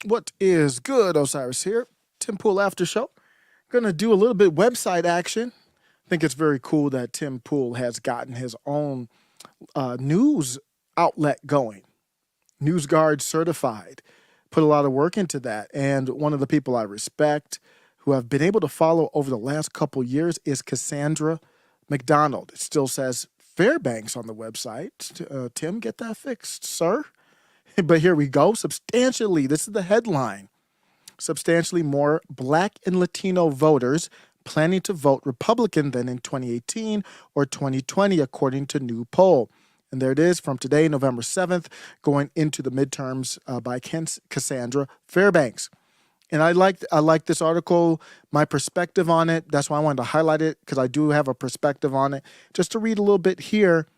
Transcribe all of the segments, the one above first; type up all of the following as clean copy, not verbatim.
What is good, Osiris here? Tim Pool After Show. Gonna do a little bit website action. I think it's very cool that Tim Pool has gotten his own news outlet going. NewsGuard certified. Put a lot of work into that. And one of the people I respect who have been able to follow over the last couple years is Cassandra McDonald. It still says Fairbanks on the website. Tim, get that fixed, sir. But here we go. Substantially, this is the headline. Substantially more Black and Latino voters planning to vote Republican than in 2018 or 2020, according to new poll. And there it is from today, November 7th, going into the midterms by Cassandra Fairbanks. And I like this article, my perspective on it. That's why I wanted to highlight it, because I do have a perspective on it. Just to read a little bit here,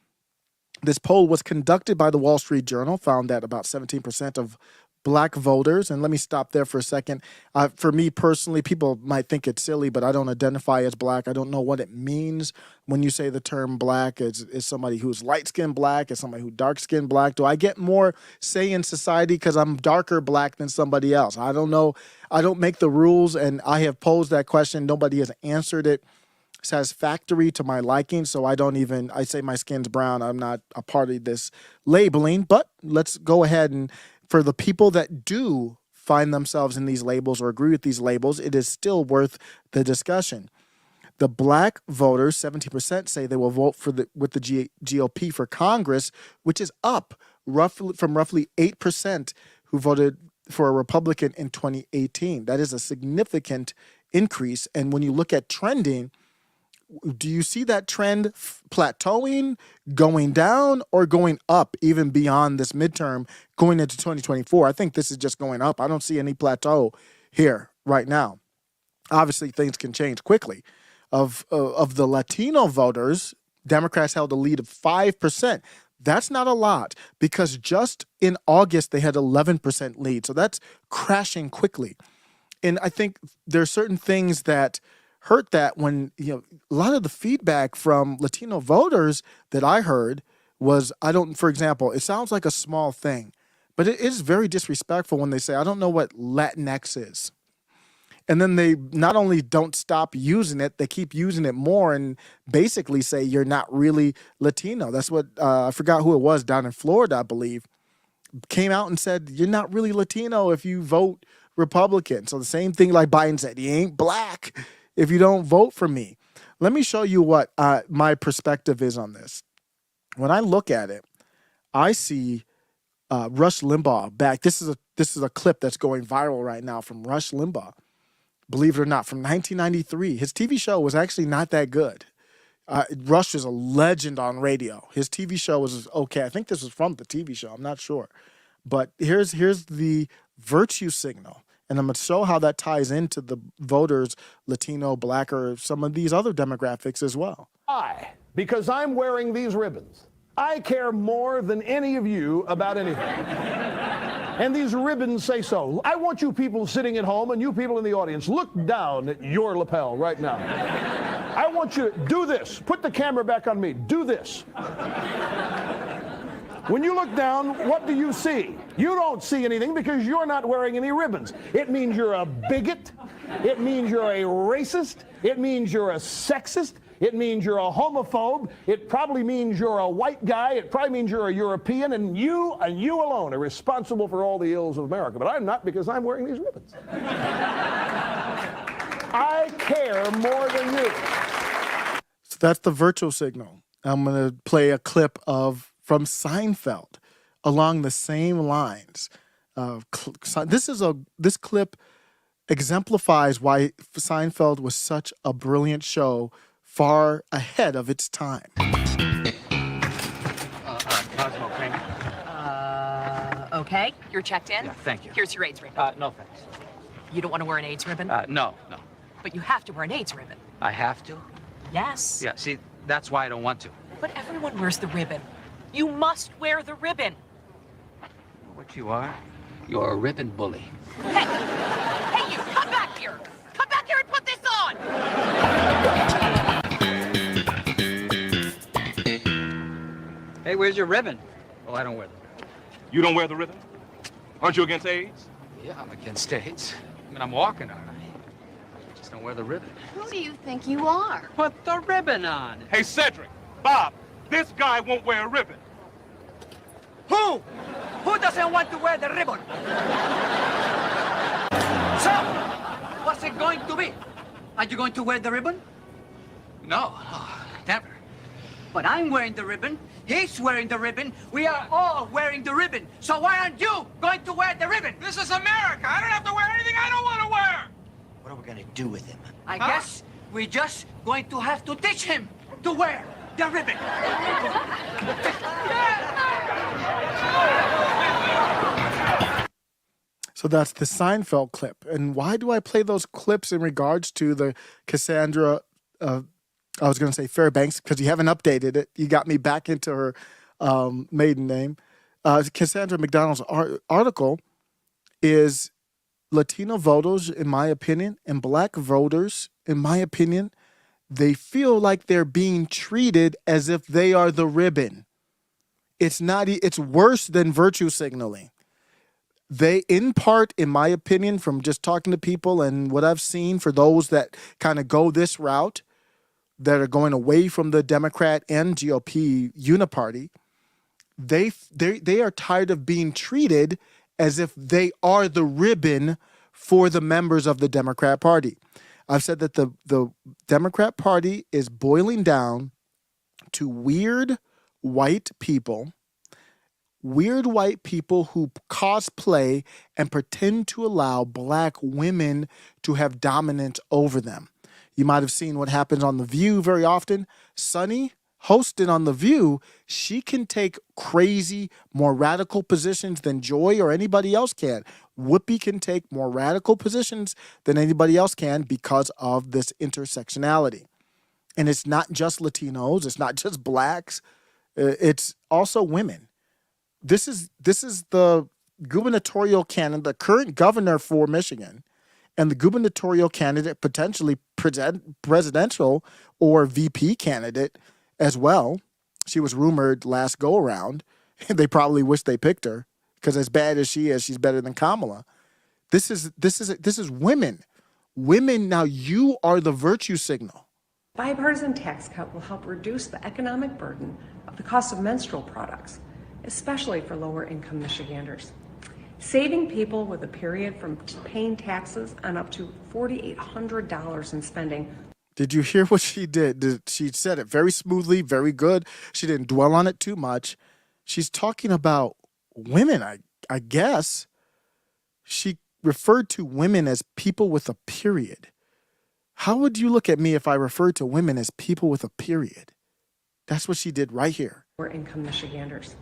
this poll was conducted by the Wall Street Journal, found that about 17% of Black voters, and let me stop there for a second. For me personally, people might think it's silly, but I don't identify as Black. I don't know what it means when you say the term Black. Is somebody who's light-skinned Black? Is somebody who dark-skinned Black? Do I get more say in society because I'm darker Black than somebody else? I don't know. I don't make the rules, and I have posed that question. Nobody has answered it satisfactory to my liking, so I say my skin's brown. I'm not a part of this labeling, but let's go ahead and for the people that do find themselves in these labels or agree with these labels, it is still worth the discussion. The Black voters, 17%, say they will vote with the GOP for Congress, which is up from roughly 8% who voted for a Republican in 2018. That is a significant increase. And when you look at trending, do you see that trend plateauing, going down, or going up even beyond this midterm going into 2024? I think this is just going up. I don't see any plateau here right now. Obviously, things can change quickly. Of the Latino voters, Democrats held a lead of 5%. That's not a lot because just in August, they had 11% lead. So that's crashing quickly. And I think there are certain things that hurt that when, a lot of the feedback from Latino voters that I heard was, for example, it sounds like a small thing, but it is very disrespectful when they say, I don't know what Latinx is. And then they not only don't stop using it, they keep using it more and basically say you're not really Latino. That's what, I forgot who it was down in Florida, I believe, came out and said, you're not really Latino if you vote Republican. So the same thing like Biden said, he ain't Black if you don't vote for me. Let me show you what my perspective is on this. When I look at it, I see Rush Limbaugh back. This is a clip that's going viral right now from Rush Limbaugh. Believe it or not, from 1993. His TV show was actually not that good. Rush is a legend on radio. His TV show was okay. I think this was from the TV show. I'm not sure. But here's the virtue signal. And I'm going to show how that ties into the voters, Latino, Black, or some of these other demographics as well. Why? Because I'm wearing these ribbons. I care more than any of you about anything. And these ribbons say so. I want you people sitting at home and you people in the audience, look down at your lapel right now. I want you to do this. Put the camera back on me. Do this. When you look down, what do you see? You don't see anything because you're not wearing any ribbons. It means you're a bigot. It means you're a racist. It means you're a sexist. It means you're a homophobe. It probably means you're a white guy. It probably means you're a European. And you alone are responsible for all the ills of America. But I'm not, because I'm wearing these ribbons. I care more than you. So that's the virtual signal. I'm going to play a clip from Seinfeld along the same lines. This clip exemplifies why Seinfeld was such a brilliant show, far ahead of its time. Cosmo Kramer. Okay, you're checked in? Yeah, thank you. Here's your AIDS ribbon. No thanks. You don't want to wear an AIDS ribbon? No. But you have to wear an AIDS ribbon. I have to? Yes. Yeah, see, that's why I don't want to. But everyone wears the ribbon. You must wear the ribbon. What you are? You're a ribbon bully. Hey, you, come back here. Come back here and put this on. Hey, where's your ribbon? Oh, I don't wear the ribbon. You don't wear the ribbon? Aren't you against AIDS? Yeah, I'm against states. I mean, I'm walking on it. I just don't wear the ribbon. Who do you think you are? Put the ribbon on. Hey, Cedric, Bob, this guy won't wear a ribbon. Who? Who doesn't want to wear the ribbon? So, what's it going to be? Are you going to wear the ribbon? No, never. But I'm wearing the ribbon. He's wearing the ribbon. We are all wearing the ribbon. So why aren't you going to wear the ribbon? This is America. I don't have to wear anything I don't want to wear. What are we gonna do with him? I guess we're just going to have to teach him to wear the ribbon. So that's the Seinfeld clip. And why do I play those clips in regards to the Cassandra, I was going to say Fairbanks, because you haven't updated it. You got me back into her maiden name. Cassandra McDonald's article is Latino voters, in my opinion, and black voters, in my opinion, they feel like they're being treated as if they are the ribbon. It's not, it's worse than virtue signaling. They, in part, in my opinion, from just talking to people and what I've seen for those that kind of go this route, that are going away from the Democrat and GOP uniparty, they are tired of being treated as if they are the ribbon for the members of the Democrat Party. I've said that the Democrat Party is boiling down to weird white people who cosplay and pretend to allow black women to have dominance over them. You might have seen what happens on The View very often. Sunny, hosted on The View, she can take crazy, more radical positions than Joy or anybody else can. Whoopi can take more radical positions than anybody else can because of this intersectionality. And it's not just Latinos, it's not just blacks, it's also women. This is the gubernatorial candidate, the current governor for Michigan, and the gubernatorial candidate, potentially presidential or VP candidate as well. She was rumored last go around. They probably wish they picked her because as bad as she is, she's better than Kamala. This is women. Women, now you are the virtue signal. Bipartisan tax cut will help reduce the economic burden of the cost of menstrual products, especially for lower income Michiganders. Saving people with a period from paying taxes on up to $4,800 in spending. Did you hear what she did? She said it very smoothly, very good. She didn't dwell on it too much. She's talking about women, I guess. She referred to women as people with a period. How would you look at me if I referred to women as people with a period? That's what she did right here. Lower income Michiganders.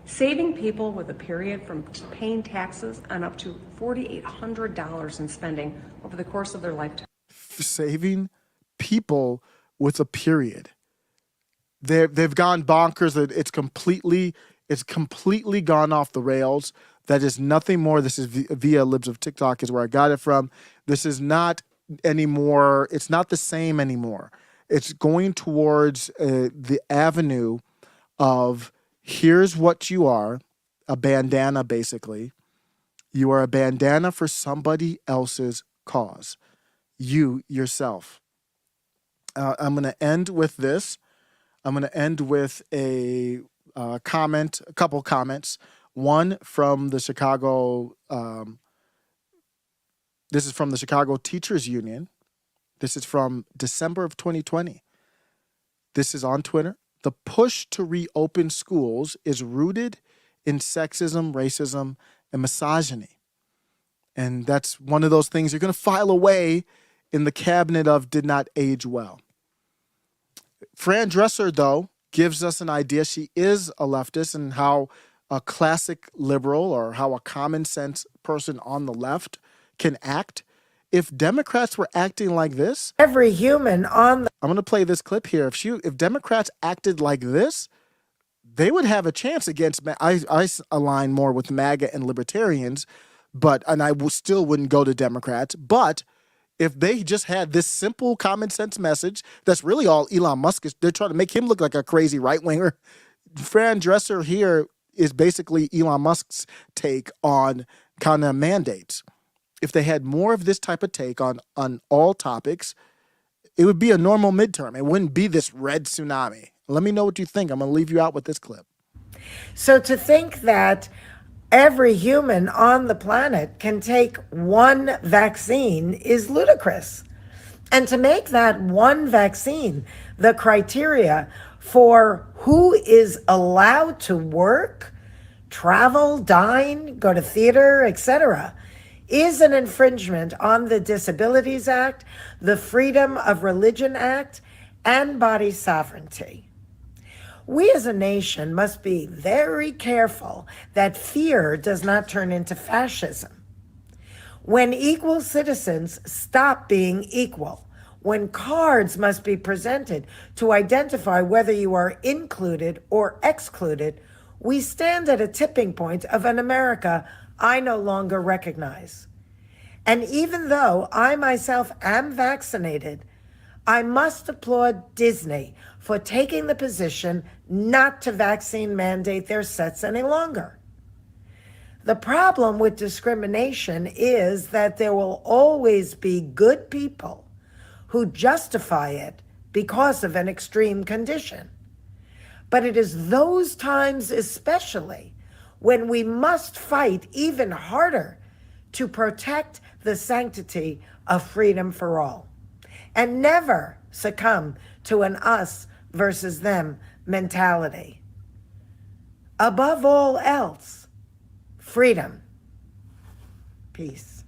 Saving people with a period from paying taxes on up to $4,800 in spending over the course of their lifetime. Saving people with a period. They've gone bonkers. It's completely gone off the rails. That is nothing more. This is via Libs of TikTok is where I got it from. This is not anymore. It's not the same anymore. It's going towards the avenue of here's what you are, a bandana basically. You are a bandana for somebody else's cause. You yourself. I'm going to end with this. I'm going to end with a couple comments. One from the Chicago, this is from the Chicago Teachers Union. This is from December of 2020. This is on Twitter. The push to reopen schools is rooted in sexism, racism, and misogyny. And that's one of those things you're going to file away in the cabinet of did not age well. Fran Dresser, though, gives us an idea. She is a leftist and how a classic liberal or how a common sense person on the left can act. If Democrats were acting like this, every human on the I'm going to play this clip here. If Democrats acted like this, they would have a chance against. I align more with MAGA and libertarians, and I still wouldn't go to Democrats. But if they just had this simple common sense message, that's really all Elon Musk is. They're trying to make him look like a crazy right winger. Fran Dresser here is basically Elon Musk's take on kind of mandates. If they had more of this type of take on all topics, it would be a normal midterm. It wouldn't be this red tsunami. Let me know what you think. I'm going to leave you out with this clip. So to think that every human on the planet can take one vaccine is ludicrous. And to make that one vaccine the criteria for who is allowed to work, travel, dine, go to theater, etc., is an infringement on the Disabilities Act, the Freedom of Religion Act, and body sovereignty. We as a nation must be very careful that fear does not turn into fascism. When equal citizens stop being equal, when cards must be presented to identify whether you are included or excluded, we stand at a tipping point of an America I no longer recognize. And even though I myself am vaccinated, I must applaud Disney for taking the position not to vaccine mandate their sets any longer. The problem with discrimination is that there will always be good people who justify it because of an extreme condition. But it is those times especially when we must fight even harder to protect the sanctity of freedom for all and never succumb to an us versus them mentality. Above all else, freedom. Peace.